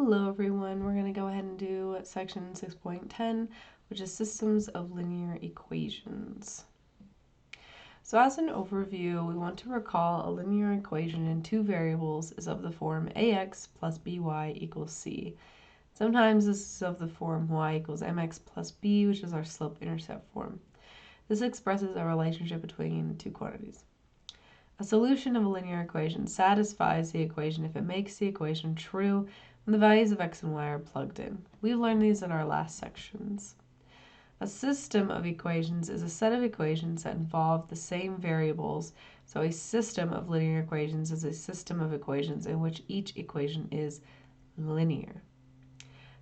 Hello everyone, we're going to go ahead and do section 6.10, which is systems of linear equations. So as an overview, we want to recall a linear equation in two variables is of the form ax plus by equals c. Sometimes this is of the form y equals mx plus b, which is our slope-intercept form. This expresses a relationship between two quantities. A solution of a linear equation satisfies the equation if it makes the equation true when the values of x and y are plugged in. We've learned these in our last sections. A system of equations is a set of equations that involve the same variables. So a system of linear equations is a system of equations in which each equation is linear.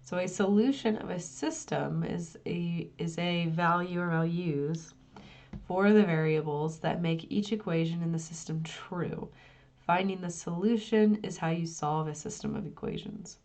So a solution of a system is a value or values for the variables that make each equation in the system true. Finding the solution is how you solve a system of equations.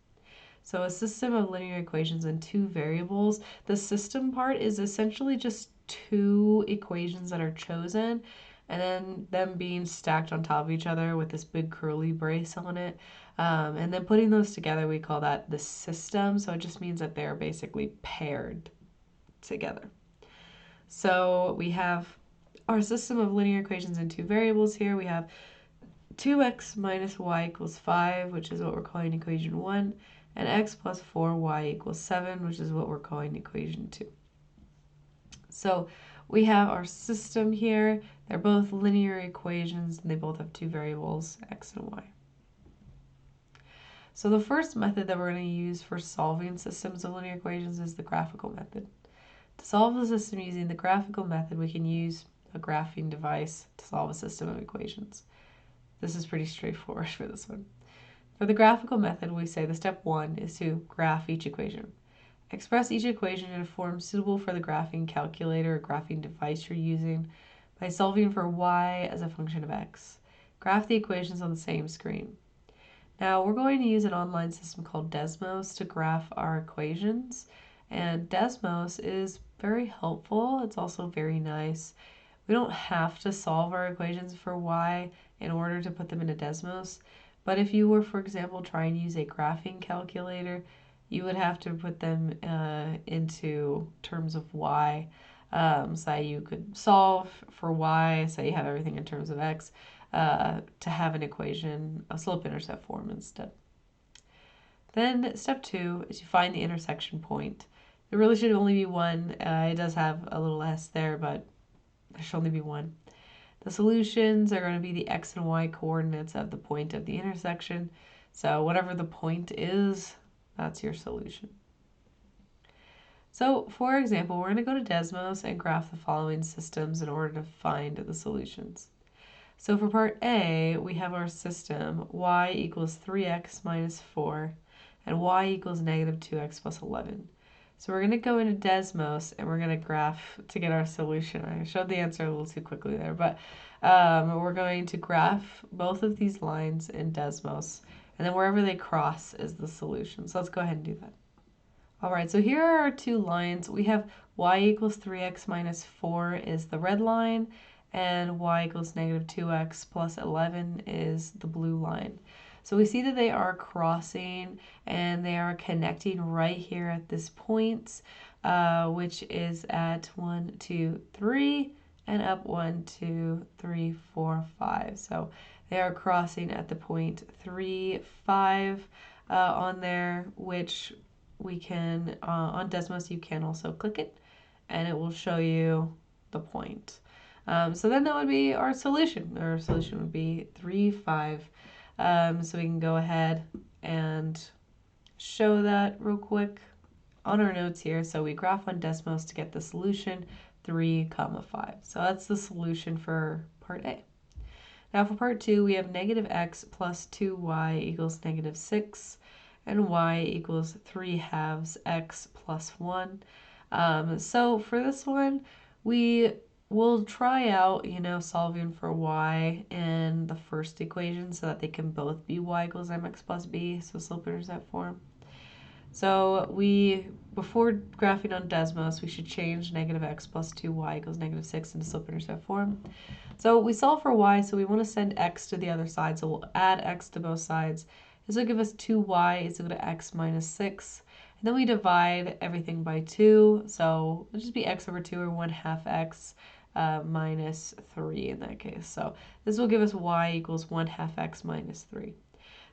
So a system of linear equations in two variables, the system part is essentially just two equations that are chosen and then them being stacked on top of each other with this big curly brace on it. And then putting those together, we call that the system. So it just means that they're basically paired together. So we have our system of linear equations in two variables here. We have 2x minus y equals 5, which is what we're calling equation 1, and x plus 4y equals 7, which is what we're calling equation 2. So we have our system here. They're both linear equations, and they both have two variables, x and y. So the first method that we're going to use for solving systems of linear equations is the graphical method. To solve the system using the graphical method, we can use a graphing device to solve a system of equations. This is pretty straightforward for this one. For the graphical method, we say the step 1 is to graph each equation. Express each equation in a form suitable for the graphing calculator or graphing device you're using by solving for y as a function of x. Graph the equations on the same screen. Now we're going to use an online system called Desmos to graph our equations. And Desmos is very helpful. It's also very nice. We don't have to solve our equations for y in order to put them into Desmos. But if you were, for example, trying to use a graphing calculator, you would have to put them into terms of y. So that you could solve for y, so you have everything in terms of x, to have an equation, a slope-intercept form instead. Then step 2 is you find the intersection point. There really should only be one. It does have a little s there, but there should only be one. The solutions are going to be the x and y coordinates of the point of the intersection. So whatever the point is, that's your solution. So for example, we're going to go to Desmos and graph the following systems in order to find the solutions. So for part A, we have our system y equals 3x minus 4 and y equals negative 2x plus 11. So we're going to go into Desmos and we're going to graph to get our solution. I showed the answer a little too quickly there, but we're going to graph both of these lines in Desmos, and then wherever they cross is the solution. So let's go ahead and do that. All right, so here are our two lines. We have y equals 3x minus 4 is the red line, and y equals negative 2x plus 11 is the blue line. So we see that they are crossing and they are connecting right here at this point, which is at 1, 2, 3, and up 1, 2, 3, 4, 5. So they are crossing at the point 3, 5 on there, which we can, on Desmos, you can also click it and it will show you the point. So then that would be our solution. Our solution would be 3, 5. So we can go ahead and show that real quick on our notes here. So we graph on Desmos to get the solution 3, 5. So that's the solution for part A. Now for part 2, we have negative x plus 2y equals negative 6 and y equals 3 halves x plus 1. So for this one, we'll try out, solving for y in the first equation so that they can both be y equals mx plus b, so slope-intercept form. So before graphing on Desmos, we should change negative x plus 2y equals negative 6 into slope-intercept form. So we solve for y, so we want to send x to the other side, so we'll add x to both sides, This will give us 2y is equal to x minus 6. And then we divide everything by 2. So it'll just be x over 2 or 1/2 x minus 3 in that case. So this will give us y equals 1/2 x minus 3.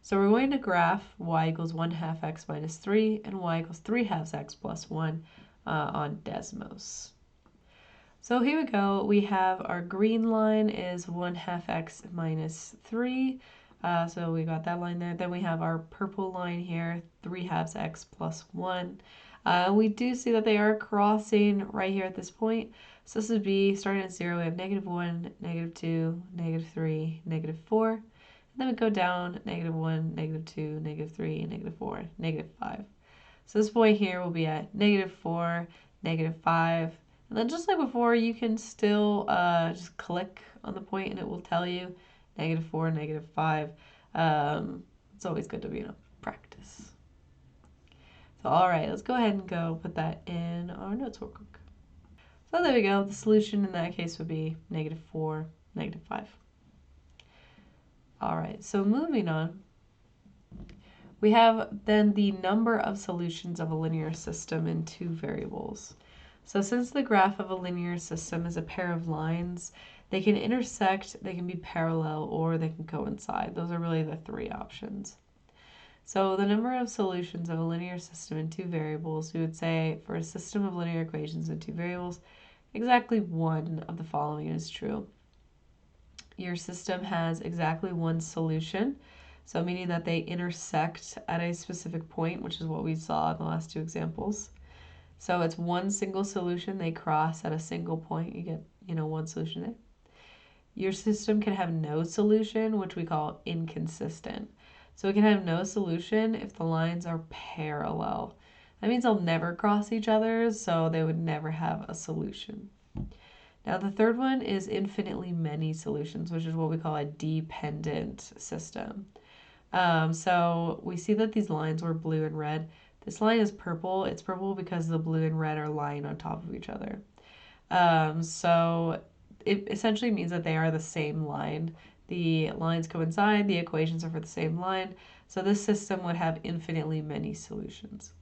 So we're going to graph y equals 1/2 x minus 3 and y equals 3/2 x plus 1 on Desmos. So here we go. We have our green line is 1/2 x minus 3. So we got that line there. Then we have our purple line here, 3/2 x plus 1. We do see that they are crossing right here at this point. So this would be starting at 0. We have -1, -2, -3, -4. Then we go down -1, -2, -3, -4, -5. So this point here will be at -4, -5. And then just like before, you can still just click on the point and it will tell you -4, -5. It's always good to, practice. So all right, let's go ahead and go put that in our notes real quick. So there we go. The solution in that case would be -4, -5. All right, so moving on, we have then the number of solutions of a linear system in two variables. So since the graph of a linear system is a pair of lines, they can intersect, they can be parallel, or they can coincide. Those are really the three options. So the number of solutions of a linear system in two variables, we would say for a system of linear equations in two variables, exactly one of the following is true. Your system has exactly one solution, so meaning that they intersect at a specific point, which is what we saw in the last two examples. So it's one single solution, they cross at a single point, you get, one solution there. Your system can have no solution, which we call inconsistent. So it can have no solution if the lines are parallel. That means they'll never cross each other, so they would never have a solution. Now the third one is infinitely many solutions, which is what we call a dependent system. So we see that these lines were blue and red. This line is purple. It's purple because the blue and red are lying on top of each other. So it essentially means that they are the same line. The lines coincide, the equations are for the same line. So this system would have infinitely many solutions.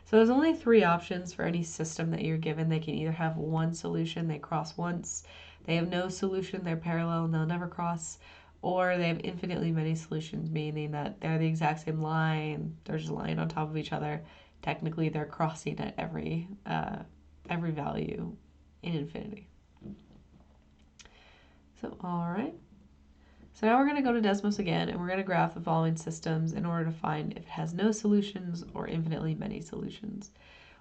So there's only three options for any system that you're given. They can either have one solution, they cross once, they have no solution, they're parallel and they'll never cross, or they have infinitely many solutions, meaning that they're the exact same line, they're just lying on top of each other. Technically, they're crossing at every value in infinity. So, all right. So now we're going to go to Desmos again, and we're going to graph the following systems in order to find if it has no solutions or infinitely many solutions.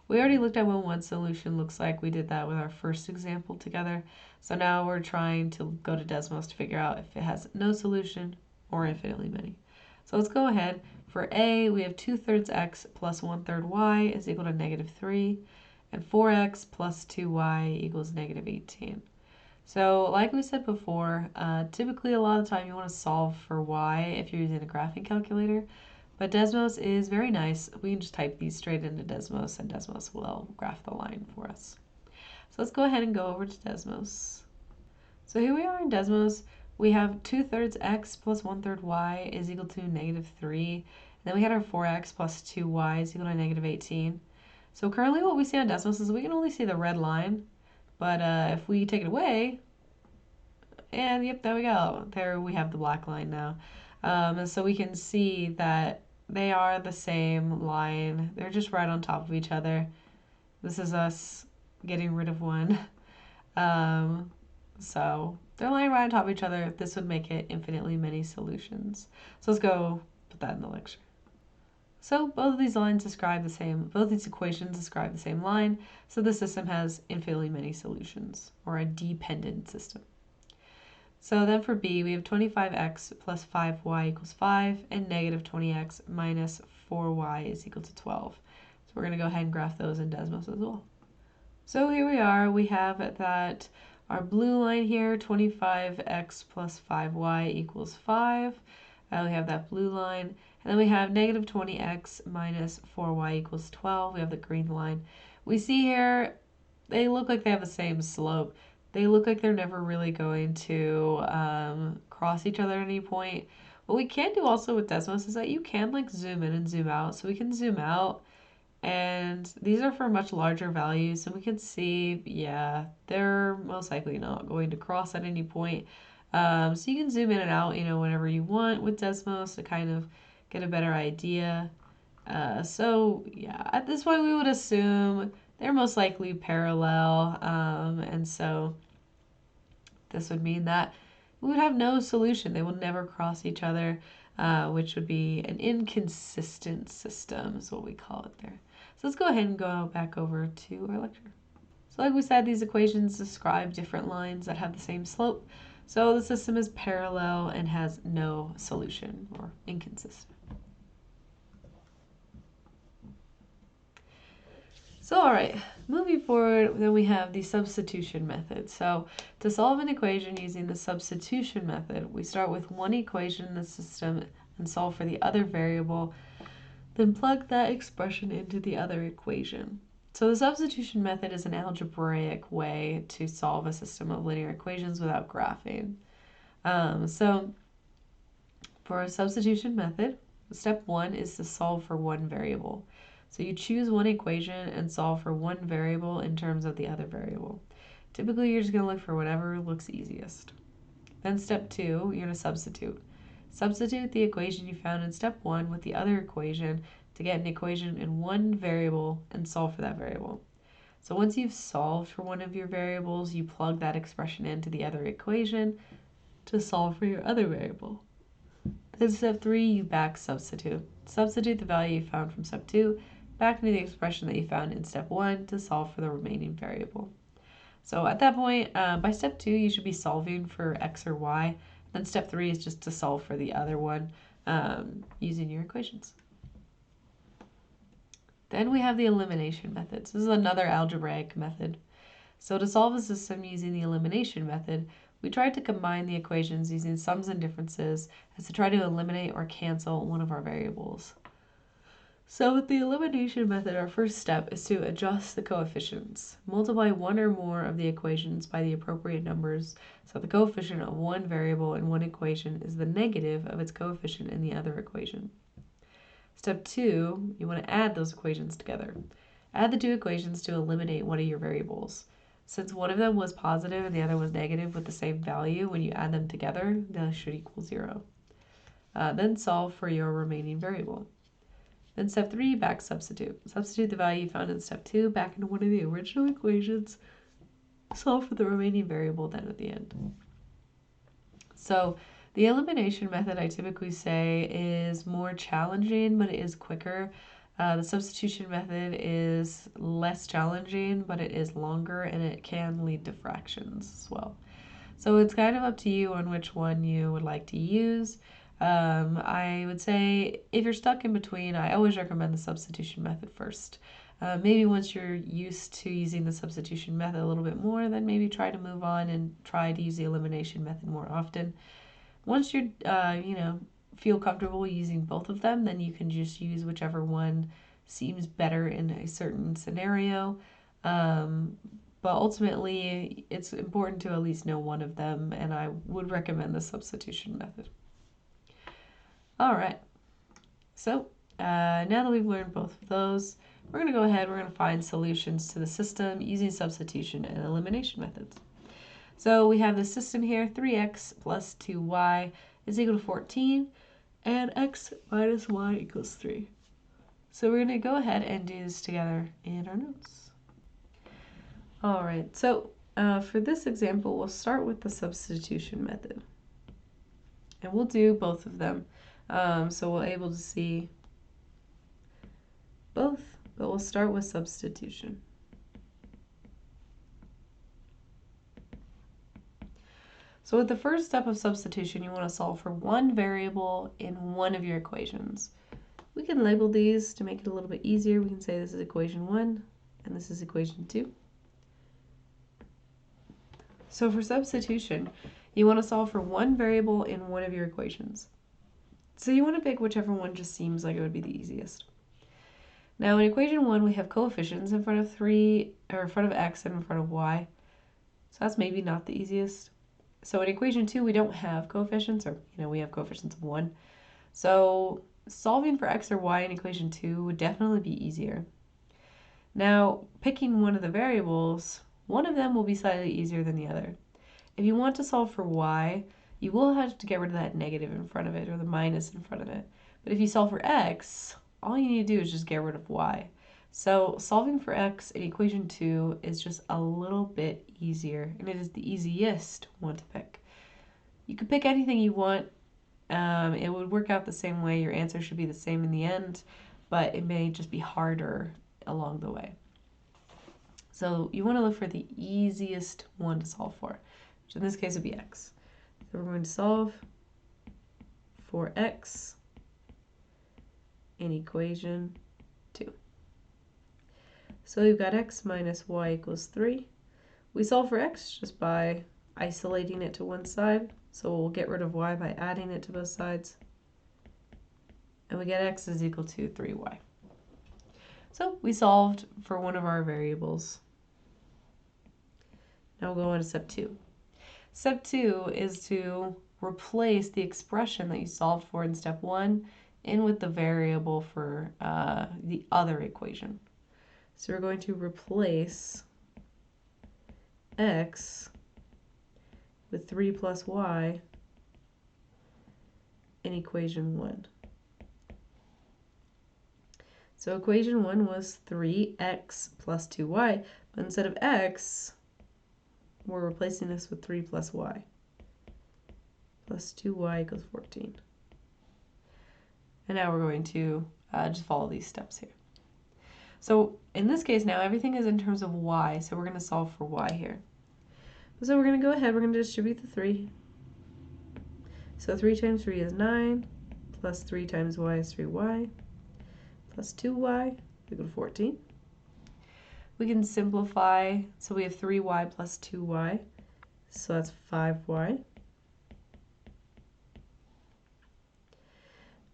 We already looked at what one solution looks like. We did that with our first example together. So now we're trying to go to Desmos to figure out if it has no solution or infinitely many. So let's go ahead. For A, we have 2/3 x plus 1/3 y is equal to -3, and 4x plus 2y equals -18. So like we said before, typically a lot of the time you want to solve for y if you're using a graphing calculator, but Desmos is very nice. We can just type these straight into Desmos and Desmos will graph the line for us. So let's go ahead and go over to Desmos. So here we are in Desmos. We have 2/3 x plus 1/3 y is equal to -3. And then we had our 4x plus 2y is equal to -18. So currently what we see on Desmos is we can only see the red line. But if we take it away, and yep, there we go. There we have the black line now. And so we can see that they are the same line. They're just right on top of each other. This is us getting rid of one. So they're lying right on top of each other. This would make it infinitely many solutions. So let's go put that in the lecture. So both of these lines describe the same, both these equations describe the same line, so the system has infinitely many solutions, or a dependent system. So then for B, we have 25x plus 5y equals 5, and -20x minus 4y is equal to 12. So we're going to go ahead and graph those in Desmos as well. So here we are, we have that our blue line here, 25x plus 5y equals 5. We have that blue line. And then we have -20x minus 4y equals 12. We have the green line. We see here, they look like they have the same slope. They look like they're never really going to cross each other at any point. What we can do also with Desmos is that you can like zoom in and zoom out. So we can zoom out, and these are for much larger values. So we can see, yeah, they're most likely not going to cross at any point. So you can zoom in and out, whenever you want with Desmos to kind of get a better idea. So yeah, at this point we would assume they're most likely parallel, and so this would mean that we would have no solution. They will never cross each other, which would be an inconsistent system is what we call it there. So let's go ahead and go back over to our lecture. So like we said, these equations describe different lines that have the same slope. So the system is parallel and has no solution or inconsistent. So, all right, moving forward, then we have the substitution method. So to solve an equation using the substitution method, we start with one equation in the system and solve for the other variable, then plug that expression into the other equation. So the substitution method is an algebraic way to solve a system of linear equations without graphing. So for a substitution method, step one is to solve for one variable. So you choose one equation and solve for one variable in terms of the other variable. Typically, you're just going to look for whatever looks easiest. Then step two, you're going to substitute. Substitute the equation you found in step one with the other equation to get an equation in one variable and solve for that variable. So once you've solved for one of your variables, you plug that expression into the other equation to solve for your other variable. Then step three, you back substitute. Substitute the value you found from step two back into the expression that you found in step one to solve for the remaining variable. So at that point, by step two, you should be solving for x or y. Then step three is just to solve for the other one using your equations. Then we have the elimination methods. This is another algebraic method. So to solve a system using the elimination method, we tried to combine the equations using sums and differences as to try to eliminate or cancel one of our variables. So with the elimination method, our first step is to adjust the coefficients. Multiply one or more of the equations by the appropriate numbers, so the coefficient of one variable in one equation is the negative of its coefficient in the other equation. Step two, you want to add those equations together. Add the two equations to eliminate one of your variables. Since one of them was positive and the other was negative with the same value, when you add them together, they should equal 0. Then solve for your remaining variable. Then step three, back substitute. Substitute the value you found in step two back into one of the original equations. Solve for the remaining variable then at the end. So the elimination method, I typically say, is more challenging, but it is quicker. The substitution method is less challenging, but it is longer, and it can lead to fractions as well. So it's kind of up to you on which one you would like to use. I would say if you're stuck in between, I always recommend the substitution method first. Maybe once you're used to using the substitution method a little bit more, then maybe try to move on and try to use the elimination method more often. Once you feel comfortable using both of them, then you can just use whichever one seems better in a certain scenario. But ultimately, it's important to at least know one of them, and I would recommend the substitution method. All right, so now that we've learned both of those, we're going to go ahead, we're going to find solutions to the system using substitution and elimination methods. So we have the system here, 3x plus 2y is equal to 14, and x minus y equals 3. So we're going to go ahead and do this together in our notes. All right, so for this example, we'll start with the substitution method. And we'll do both of them. So we're able to see both, but we'll start with substitution. So with the first step of substitution, you want to solve for one variable in one of your equations. We can label these to make it a little bit easier. We can say this is equation 1 and this is equation 2. So for substitution, you want to solve for one variable in one of your equations. So you want to pick whichever one just seems like it would be the easiest. Now in equation 1, we have coefficients in front of x and in front of y. So that's maybe not the easiest. So in equation 2, we don't have coefficients, or we have coefficients of 1. So solving for x or y in equation 2 would definitely be easier. Now, picking one of the variables, one of them will be slightly easier than the other. If you want to solve for y, you will have to get rid of that negative in front of it, or the minus in front of it. But if you solve for x, all you need to do is just get rid of y. So solving for x in equation 2 is just a little bit easier, and it is the easiest one to pick. You could pick anything you want. It would work out the same way. Your answer should be the same in the end, but it may just be harder along the way. So you want to look for the easiest one to solve for, which in this case would be x. So we're going to solve for x in equation 2. So we've got x minus y equals 3. We solve for x just by isolating it to one side. So we'll get rid of y by adding it to both sides. And we get x is equal to 3y. So we solved for one of our variables. Now we'll go on to step 2. Step 2 is to replace the expression that you solved for in step 1 in with the variable for the other equation. So we're going to replace x with 3 plus y in equation 1. So equation 1 was 3x plus 2y, but instead of x, we're replacing this with 3 plus y. Plus 2y equals 14. And now we're going to just follow these steps here. So in this case now, everything is in terms of y, so we're going to solve for y here. So we're going to go ahead, we're going to distribute the 3. So 3 times 3 is 9, plus 3 times y is 3y, plus 2y equals 14. We can simplify, so we have 3y plus 2y, so that's 5y.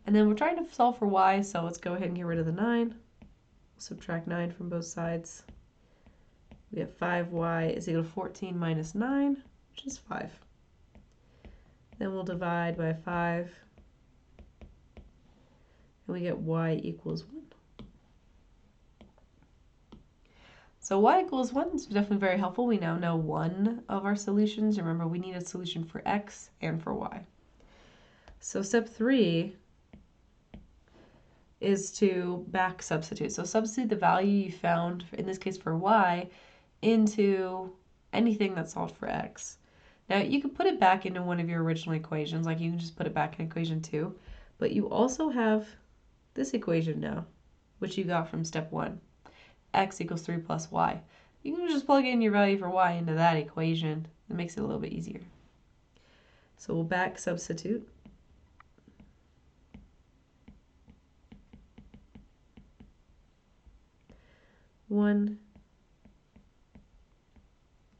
And then we're trying to solve for y, so let's go ahead and get rid of the 9. Subtract 9 from both sides. We have 5y is equal to 14 minus 9, which is 5. Then we'll divide by 5, and we get y equals 1. So y equals 1 is definitely very helpful. We now know one of our solutions. Remember, we need a solution for x and for y. So step 3 is to back substitute. So substitute the value you found, in this case for y, into anything that's solved for x. Now you can put it back into one of your original equations, like you can just put it back in equation 2, but you also have this equation now, which you got from step 1. X equals 3 plus y. You can just plug in your value for y into that equation. It makes it a little bit easier. So we'll back substitute.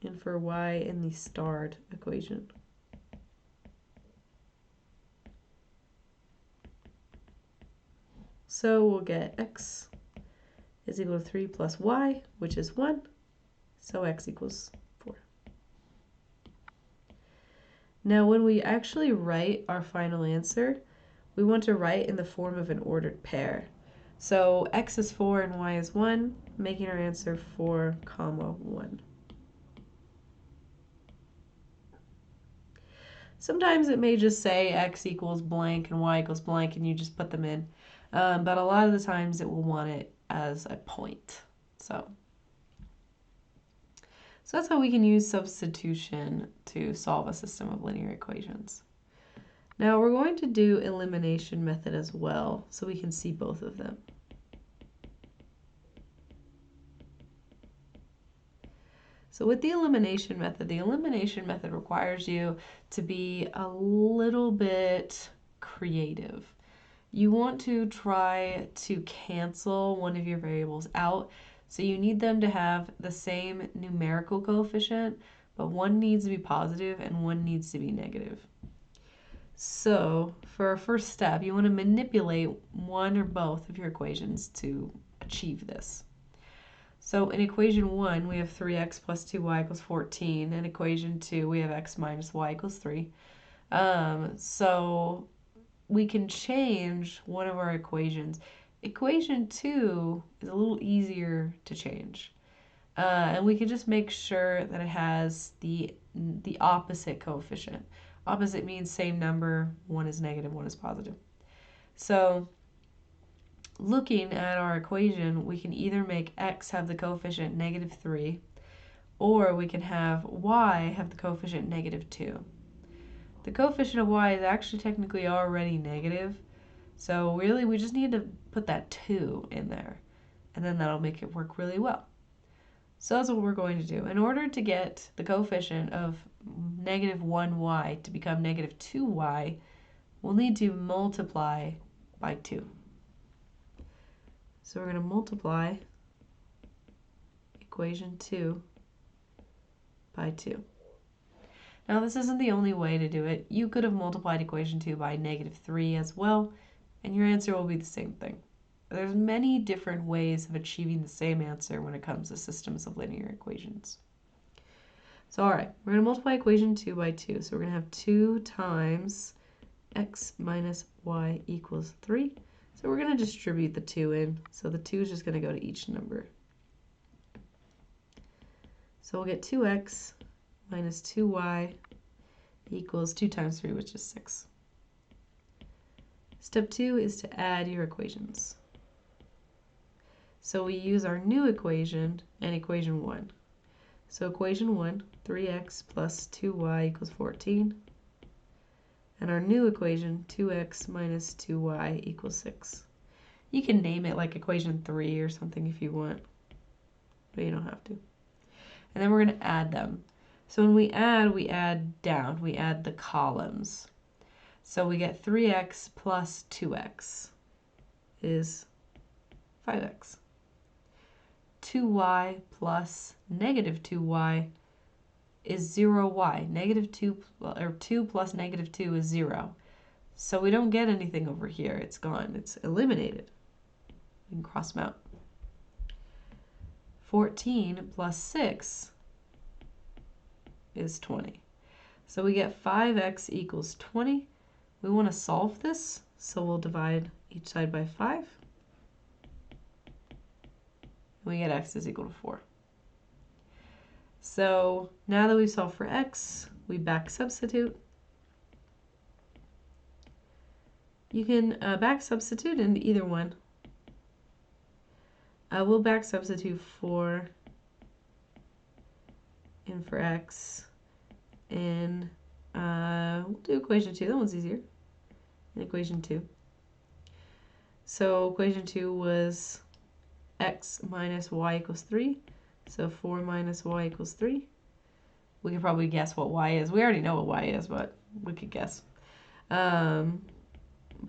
And for y in the starred equation. So we'll get x is equal to 3 plus y, which is 1, so x equals 4. Now when we actually write our final answer, we want to write in the form of an ordered pair. So x is 4 and y is 1, making our answer 4, 1. Sometimes it may just say x equals blank and y equals blank and you just put them in. But a lot of the times it will want it as a point. So that's how we can use substitution to solve a system of linear equations. Now we're going to do elimination method as well, so we can see both of them. So with the elimination method requires you to be a little bit creative. You want to try to cancel one of your variables out, so you need them to have the same numerical coefficient, but one needs to be positive and one needs to be negative. So for our first step, you want to manipulate one or both of your equations to achieve this. So in equation 1, we have 3x plus 2y equals 14. In equation 2, we have x minus y equals 3. So we can change one of our equations. Equation 2 is a little easier to change. And we can just make sure that it has the opposite coefficient. Opposite means same number, one is negative, one is positive. So looking at our equation, we can either make x have the coefficient negative 3, or we can have y have the coefficient negative 2. The coefficient of y is actually technically already negative, so really we just need to put that 2 in there, and then that'll make it work really well. So that's what we're going to do. In order to get the coefficient of negative 1y to become negative 2y, we'll need to multiply by 2. So we're going to multiply equation 2 by 2. Now this isn't the only way to do it. You could have multiplied equation 2 by negative 3 as well, and your answer will be the same thing. There's many different ways of achieving the same answer when it comes to systems of linear equations. So all right, we're going to multiply equation 2 by 2. So we're going to have 2 times x minus y equals 3. So we're going to distribute the 2 in. So the 2 is just going to go to each number. So we'll get 2x minus 2y equals 2 times 3, which is 6. Step 2 is to add your equations. So we use our new equation and equation 1. So equation 1, 3x plus 2y equals 14. And our new equation, 2x minus 2y equals 6. You can name it like equation 3 or something if you want, but you don't have to. And then we're going to add them. So when we add down. We add the columns. So we get 3x plus 2x is 5x. 2y plus negative 2y is 0y. Negative 2, or 2 plus negative 2 is 0. So we don't get anything over here. It's gone. It's eliminated. We can cross them out. 14 plus 6 is 20. So we get 5x equals 20. We want to solve this, so we'll divide each side by 5. We get x is equal to 4. So now that we've solved for x, we back substitute. You can back substitute into either one. We'll back substitute 4 in for x, and we'll do equation 2. That one's easier. In equation 2. So equation 2 was x minus y equals 3. So 4 minus y equals 3. We could probably guess what y is. We already know what y is, but we could guess. But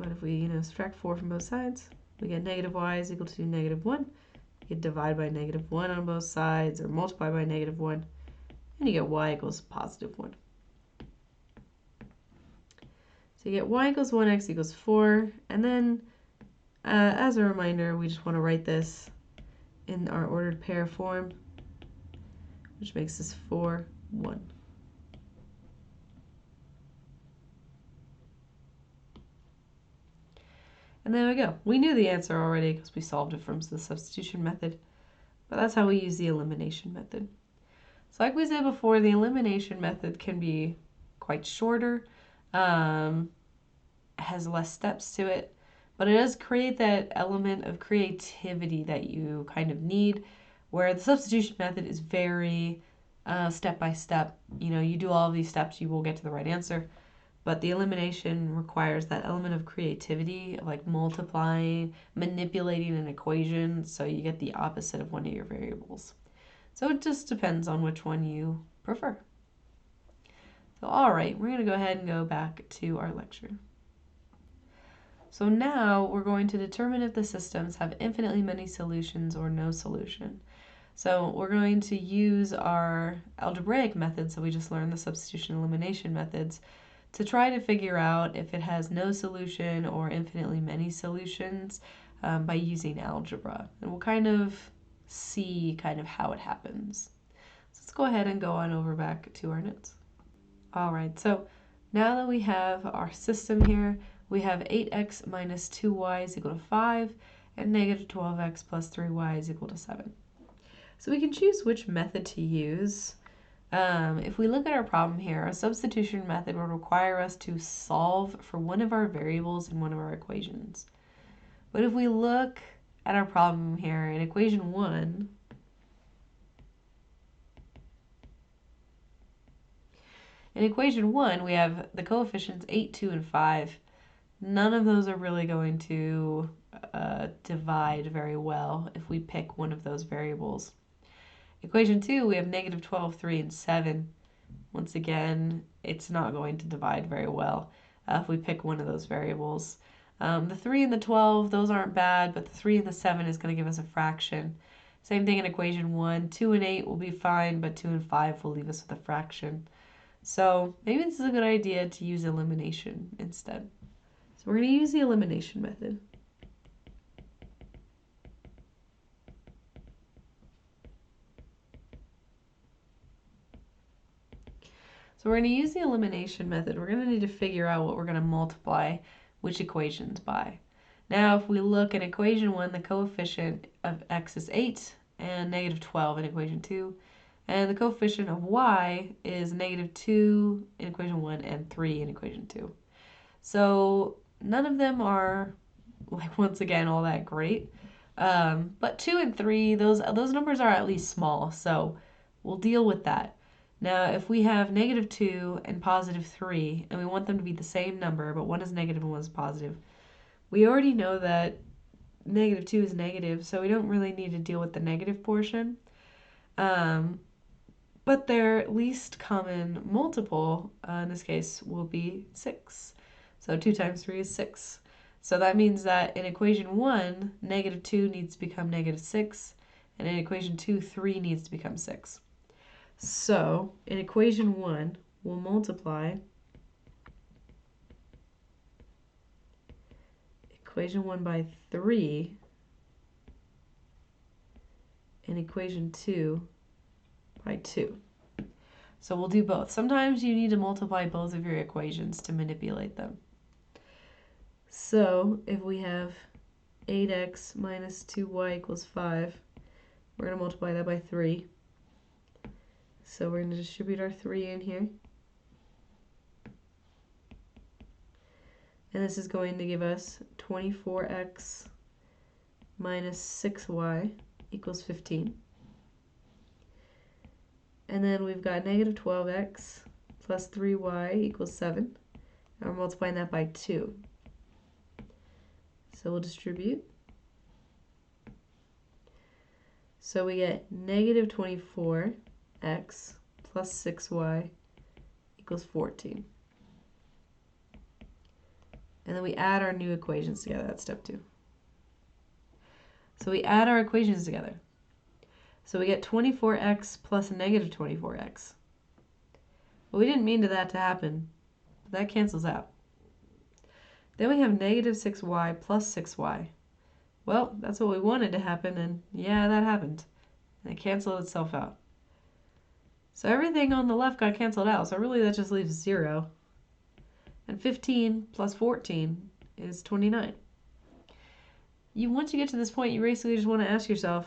if we subtract 4 from both sides, we get negative y is equal to negative 1. You can divide by negative 1 on both sides, or multiply by negative 1, and you get y equals positive 1. So you get y equals 1, x equals 4, and then as a reminder, we just want to write this in our ordered pair form, which makes this 4, 1. And there we go. We knew the answer already because we solved it from the substitution method, but that's how we use the elimination method. So like we said before, the elimination method can be quite shorter, has less steps to it, but it does create that element of creativity that you kind of need, where the substitution method is very step by step. You do all of these steps, you will get to the right answer. But the elimination requires that element of creativity, of like multiplying, manipulating an equation so you get the opposite of one of your variables. So it just depends on which one you prefer. So all right, we're going to go ahead and go back to our lecture. So now we're going to determine if the systems have infinitely many solutions or no solution. So we're going to use our algebraic methods, so we just learned the substitution elimination methods, to try to figure out if it has no solution or infinitely many solutions by using algebra. And we'll kind of see kind of how it happens. So let's go ahead and go on over back to our notes. All right, so now that we have our system here, we have 8x minus 2y is equal to 5, and negative 12x plus 3y is equal to 7. So we can choose which method to use. If we look at our problem here, a substitution method would require us to solve for one of our variables in one of our equations. But if we look at our problem here in equation 1, we have the coefficients 8, 2, and 5. None of those are really going to divide very well if we pick one of those variables. Equation 2, we have negative 12, 3, and 7. Once again, it's not going to divide very well if we pick one of those variables. The 3 and the 12, those aren't bad, but the 3 and the 7 is going to give us a fraction. Same thing in equation 1. 2 and 8 will be fine, but 2 and 5 will leave us with a fraction. So maybe this is a good idea to use elimination instead. So we're going to use the elimination method. So we're going to use the elimination method. We're going to need to figure out what we're going to multiply which equations by. Now, if we look at equation 1, the coefficient of x is 8 and negative 12 in equation 2. And the coefficient of y is negative 2 in equation 1 and 3 in equation 2. So none of them are, like, once again, all that great. But 2 and 3, those numbers are at least small, so we'll deal with that. Now, if we have negative 2 and positive 3, and we want them to be the same number, but one is negative and one is positive, we already know that negative 2 is negative, so we don't really need to deal with the negative portion. But their least common multiple, in this case, will be 6. So 2 times 3 is 6. So that means that in equation 1, negative 2 needs to become negative 6, and in equation 2, 3 needs to become 6. So in equation 1, we'll multiply equation 1 by 3 and equation 2 by 2. So we'll do both. Sometimes you need to multiply both of your equations to manipulate them. So if we have 8x minus 2y equals 5, we're going to multiply that by 3. So we're going to distribute our 3 in here. And this is going to give us 24x minus 6y equals 15. And then we've got negative 12x plus 3y equals 7. And we're multiplying that by 2. So we'll distribute. So we get negative 24x plus 6y equals 14. And then we add our new equations together. That's step 2. So we add our equations together. So we get 24x plus negative 24x. Well, we didn't mean that to happen, but that cancels out. Then we have negative 6y plus 6y. Well, that's what we wanted to happen, and yeah, that happened. And it canceled itself out. So everything on the left got canceled out, so really that just leaves 0. And 15 plus 14 is 29. Once you get to this point, you basically just want to ask yourself,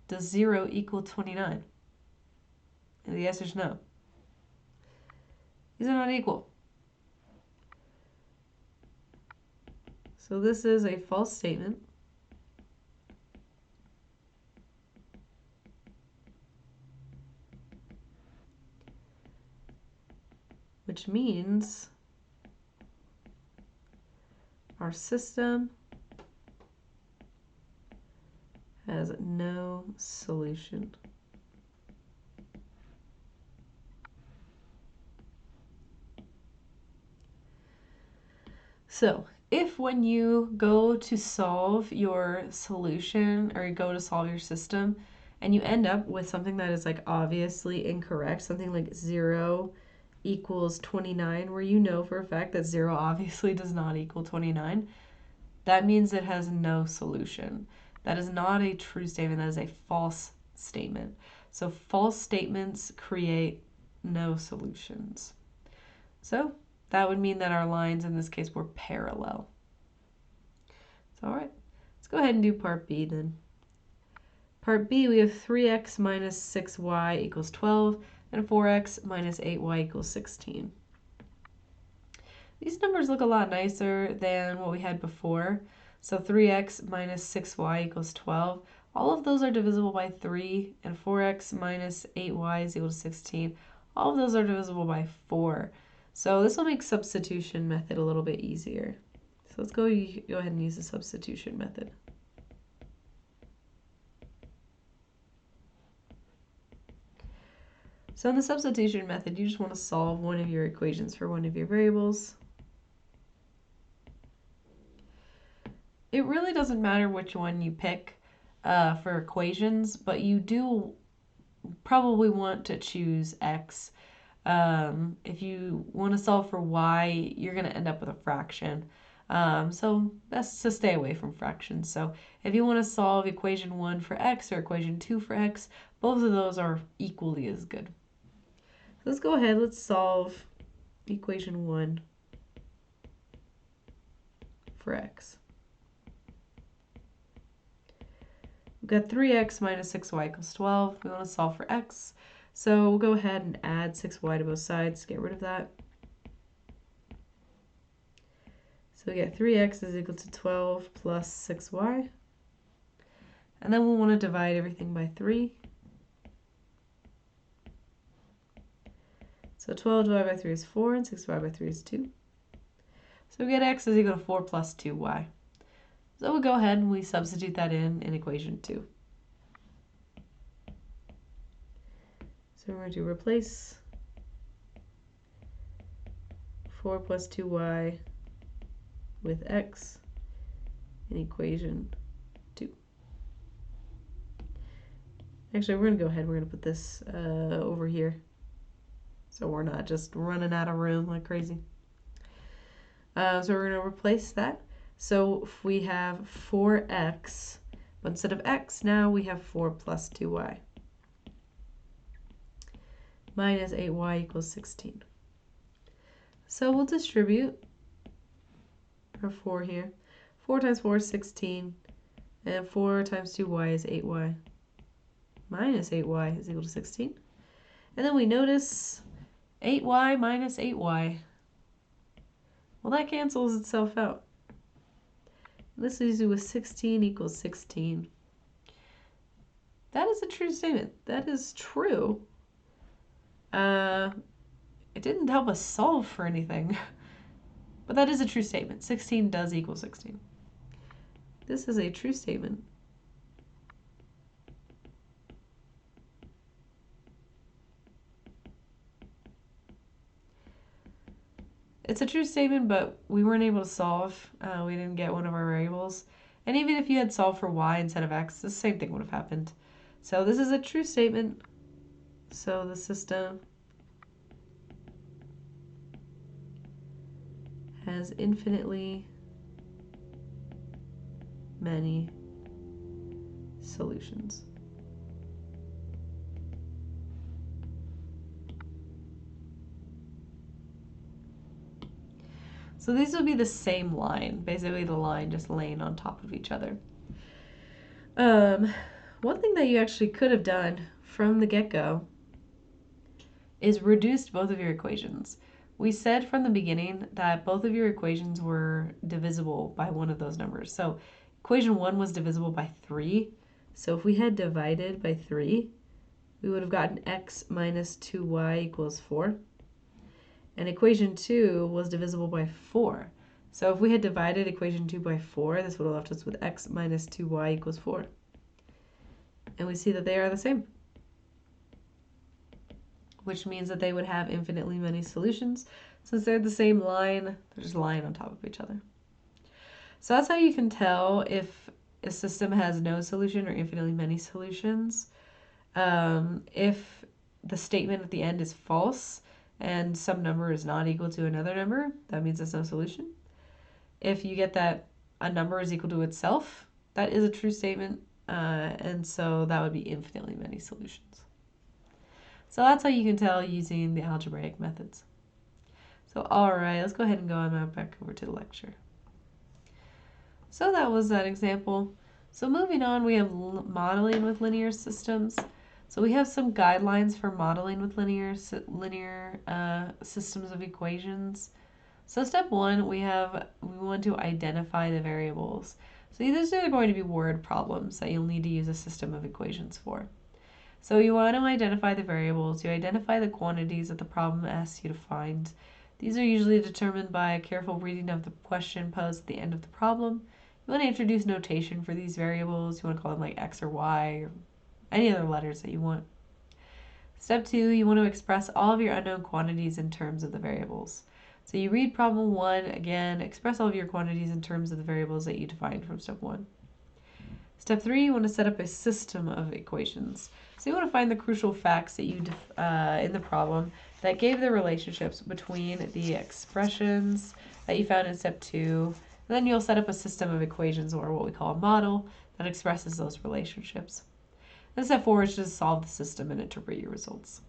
does 0 equal 29? And the answer is no. These are not equal. So this is a false statement. Which means our system has no solution. So, if when you go to solve your solution or you go to solve your system and you end up with something that is like obviously incorrect, something like 0 equals 29, where you know for a fact that 0 obviously does not equal 29, that means it has no solution. That is not a true statement, that is a false statement. So false statements create no solutions. So that would mean that our lines in this case were parallel. So all right, let's go ahead and do part B then. Part B, we have 3x minus 6y equals 12 and 4x minus 8y equals 16. These numbers look a lot nicer than what we had before. So 3x minus 6y equals 12. All of those are divisible by 3, and 4x minus 8y is equal to 16. All of those are divisible by 4. So this will make substitution method a little bit easier. So let's go ahead and use the substitution method. So in the substitution method, you just want to solve one of your equations for one of your variables. It really doesn't matter which one you pick for equations, but you do probably want to choose x. If you want to solve for y, you're going to end up with a fraction. So best to stay away from fractions. So if you want to solve equation 1 for x or equation 2 for x, both of those are equally as good. So let's go ahead, let's solve equation 1 for x. We've got 3x minus 6y equals 12. We want to solve for x. So we'll go ahead and add 6y to both sides to get rid of that. So we get 3x is equal to 12 plus 6y. And then we'll want to divide everything by 3. So 12 divided by 3 is 4, and 6 divided by 3 is 2. So we get x is equal to 4 plus 2y. So we'll go ahead and we substitute that in equation 2. So we're going to replace 4 plus 2y with x in equation 2. Actually, we're going to go ahead, we're going to put this over here, so we're not just running out of room like crazy. So we're going to replace that. So if we have 4x, but instead of x, now we have 4 plus 2y. Minus 8y equals 16. So we'll distribute our 4 here. 4 times 4 is 16, and 4 times 2y is 8y. Minus 8y is equal to 16. And then we notice 8y minus 8y. Well, that cancels itself out. This leaves you with 16 equals 16. That is a true statement. That is true. It didn't help us solve for anything, but that is a true statement. 16 does equal 16. This is a true statement. It's a true statement, but we weren't able to solve. We didn't get one of our variables. And even if you had solved for y instead of x, the same thing would have happened. So this is a true statement. So the system has infinitely many solutions. So these would be the same line, basically the line just laying on top of each other. One thing that you actually could have done from the get-go is reduced both of your equations. We said from the beginning that both of your equations were divisible by one of those numbers. So equation 1 was divisible by 3. So if we had divided by 3, we would have gotten x minus 2y equals 4. And equation 2 was divisible by 4. So if we had divided equation 2 by 4, this would have left us with x minus 2y equals 4. And we see that they are the same, which means that they would have infinitely many solutions. Since they're the same line, they're just lying on top of each other. So that's how you can tell if a system has no solution or infinitely many solutions. If the statement at the end is false and some number is not equal to another number, that means it's no solution. If you get that a number is equal to itself, that is a true statement, and so that would be infinitely many solutions. So that's how you can tell using the algebraic methods. So all right, let's go ahead and go on back over to the lecture. So that was that example. So moving on, we have modeling with linear systems. So we have some guidelines for modeling with linear systems of equations. So step one, we want to identify the variables. So these are going to be word problems that you'll need to use a system of equations for. So you want to identify the variables. You identify the quantities that the problem asks you to find. These are usually determined by a careful reading of the question posed at the end of the problem. You want to introduce notation for these variables. You want to call them like X or Y or any other letters that you want. Step two, you want to express all of your unknown quantities in terms of the variables. So you read problem one, again, express all of your quantities in terms of the variables that you defined from step one. Step three, you want to set up a system of equations. So you want to find the crucial facts that you in the problem that gave the relationships between the expressions that you found in step two. And then you'll set up a system of equations, or what we call a model, that expresses those relationships. Then step four is just solve the system and interpret your results.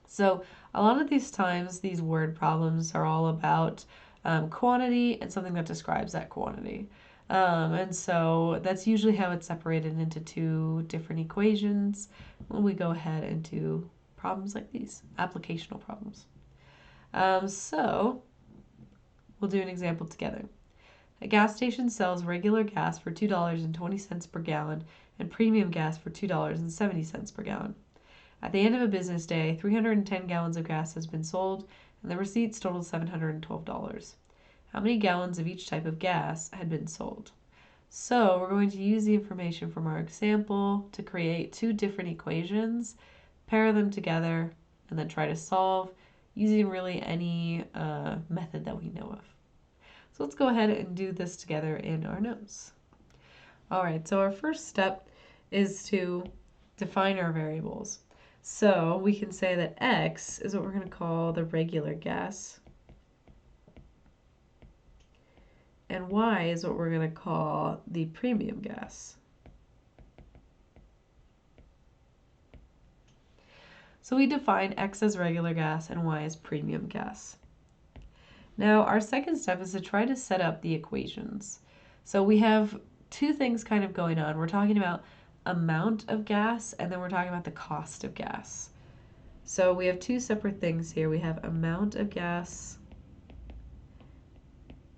So a lot of these times, these word problems are all about quantity and something that describes that quantity. And so that's usually how it's separated into two different equations when we go ahead and do problems like these, applicational problems. So we'll do an example together. A gas station sells regular gas for $2.20 per gallon and premium gas for $2.70 per gallon. At the end of a business day, 310 gallons of gas has been sold, and the receipts total $712. How many gallons of each type of gas had been sold? So we're going to use the information from our example to create two different equations, pair them together, and then try to solve using really any method that we know of. So let's go ahead and do this together in our notes. All right, so our first step is to define our variables. So we can say that X is what we're going to call the regular gas, and Y is what we're going to call the premium gas. So we define X as regular gas and Y as premium gas. Now our second step is to try to set up the equations. So we have two things kind of going on. We're talking about amount of gas, and then we're talking about the cost of gas. So we have two separate things here. We have amount of gas,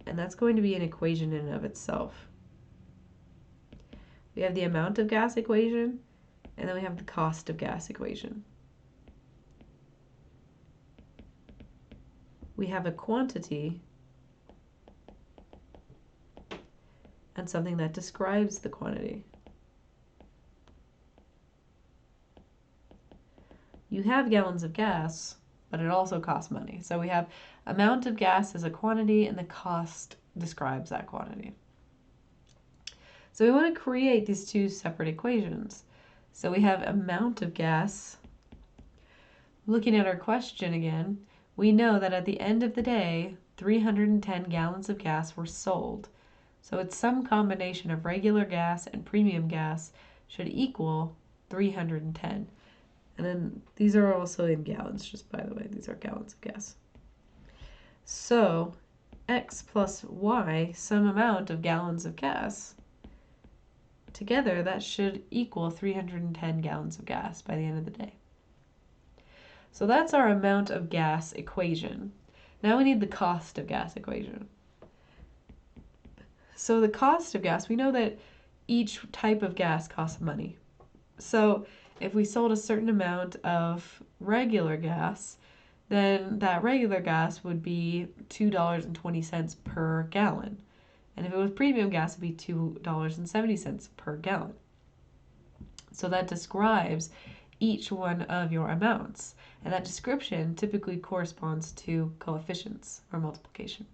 and that's going to be an equation in and of itself. We have the amount of gas equation, and then we have the cost of gas equation. We have a quantity and something that describes the quantity. You have gallons of gas, but it also costs money. So we have amount of gas as a quantity, and the cost describes that quantity. So we want to create these two separate equations. So we have amount of gas. Looking at our question again, we know that at the end of the day, 310 gallons of gas were sold. So it's some combination of regular gas and premium gas should equal 310. And then these are also in gallons, just by the way, these are gallons of gas. So X plus Y, some amount of gallons of gas, together that should equal 310 gallons of gas by the end of the day. So that's our amount of gas equation. Now we need the cost of gas equation. So the cost of gas, we know that each type of gas costs money. So if we sold a certain amount of regular gas, then that regular gas would be $2.20 per gallon. And if it was premium gas, it would be $2.70 per gallon. So that describes each one of your amounts. And that description typically corresponds to coefficients or multiplication.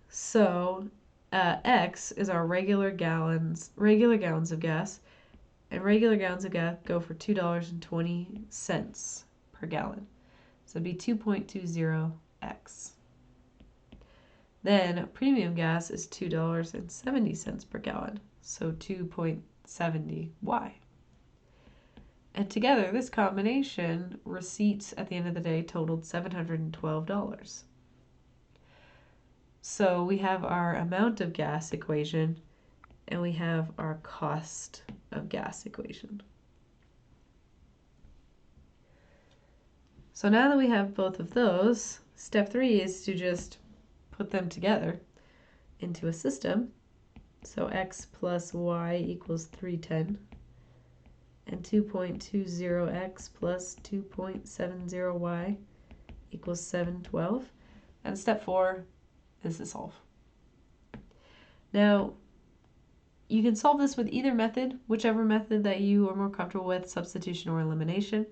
So X is our regular gallons of gas, and regular gallons of gas go for $2.20 per gallon. So it'd be 2.20x. Then premium gas is $2.70 per gallon, so 2.70 Y. And together, this combination, receipts at the end of the day totaled $712. So we have our amount of gas equation, and we have our cost of gas equation. So now that we have both of those, step 3 is to just put them together into a system. So x plus y equals 310, and 2.20x plus 2.70y equals 712. And step 4 is to solve. Now, you can solve this with either method, whichever method that you are more comfortable with, substitution or elimination.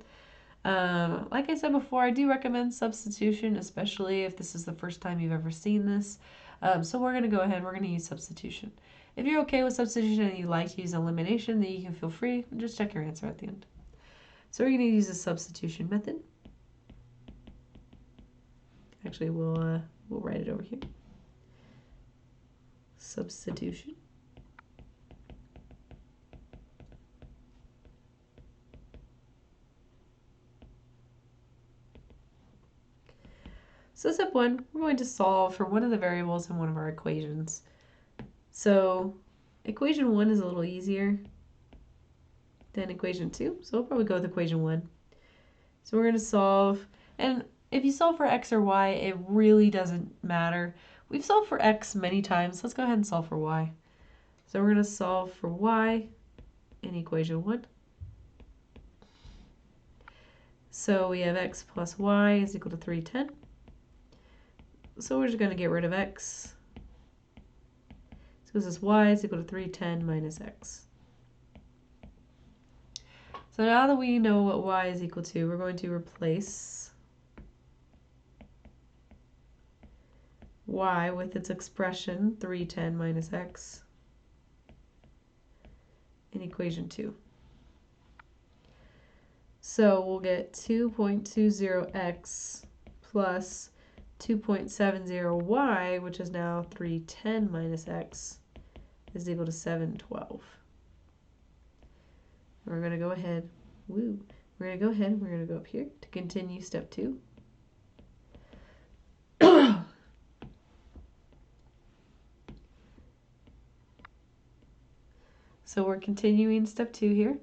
Like I said before, I do recommend substitution, especially if this is the first time you've ever seen this. So we're going to go ahead, we're going to use substitution. If you're okay with substitution and you like to use elimination, then you can feel free and just check your answer at the end. So we're going to use the substitution method. Actually, we'll write it over here. Substitution. So step 1, we're going to solve for one of the variables in one of our equations. So equation 1 is a little easier than equation 2, so we'll probably go with equation 1. So we're going to solve, and if you solve for x or y, it really doesn't matter. We've solved for x many times. Let's go ahead and solve for y. So we're going to solve for y in equation 1. So we have x plus y is equal to 310. So we're just going to get rid of x. So this is y is equal to 310 minus x. So now that we know what y is equal to, we're going to replace y with its expression 310 minus x in equation 2. So we'll get 2.20x plus 2.70y, which is now 310 minus x, is equal to 712. We're going to go ahead, we're going to go up here to continue step 2. So we're continuing step 2 here.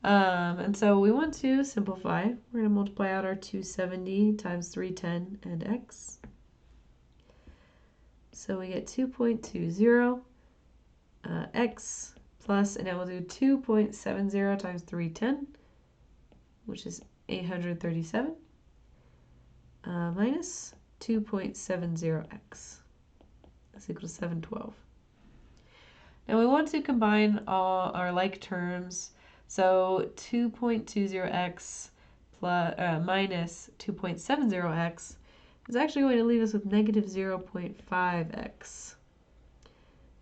And so we want to simplify. We're going to multiply out our 270 times 310 and x. So we get 2.20 x plus, and now we'll do 2.70 times 310, which is 837, minus 2.70x. That's equal to 712. Now we want to combine all our like terms. So 2.20x plus, minus 2.70x is actually going to leave us with negative 0.5x,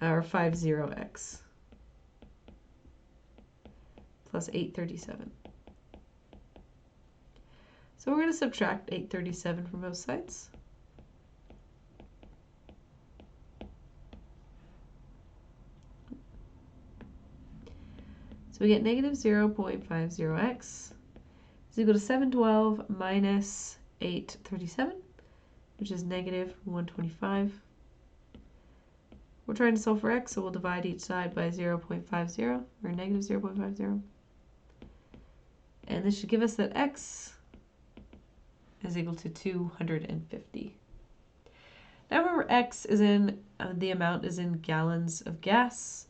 or 50x, plus 837. So we're going to subtract 837 from both sides. So we get negative 0.50x is equal to 712 minus 837, which is negative 125. We're trying to solve for x, so we'll divide each side by 0.50, or negative 0.50. And this should give us that x is equal to 250. Now remember, x is in, the amount is in gallons of gas.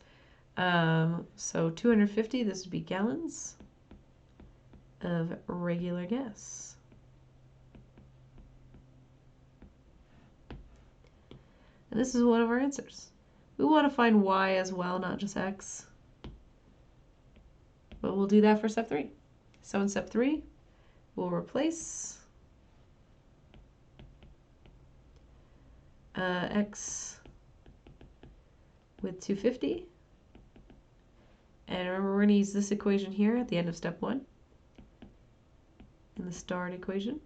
So 250, this would be gallons of regular gas. And this is one of our answers. We want to find y as well, not just x. But we'll do that for step 3. So in step 3, we'll replace x with 250. And remember, we're going to use this equation here at the end of step 1 in the start equation.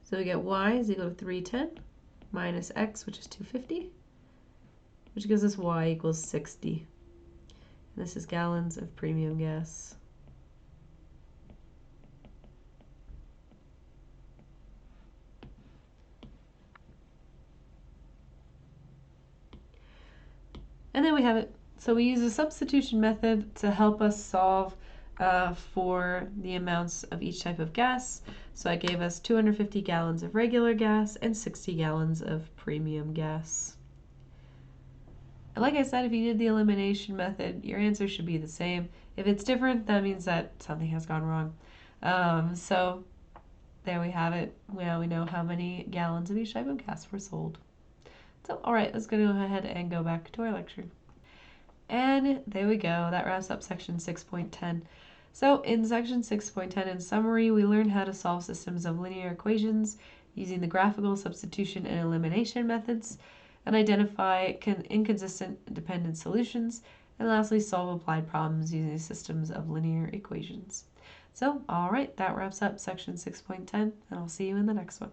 So we get y is equal to 310 minus x, which is 250, which gives us y equals 60. And this is gallons of premium gas. And then we have it. So we use a substitution method to help us solve for the amounts of each type of gas. So it gave us 250 gallons of regular gas and 60 gallons of premium gas. And like I said, if you did the elimination method, your answer should be the same. If it's different, that means that something has gone wrong. So there we have it. Now we know how many gallons of each type of gas were sold. So, all right, let's go ahead and go back to our lecture. And there we go. That wraps up section 6.10. So in section 6.10, in summary, we learned how to solve systems of linear equations using the graphical substitution and elimination methods, and identify inconsistent dependent solutions, and lastly, solve applied problems using systems of linear equations. So, all right, that wraps up section 6.10, and I'll see you in the next one.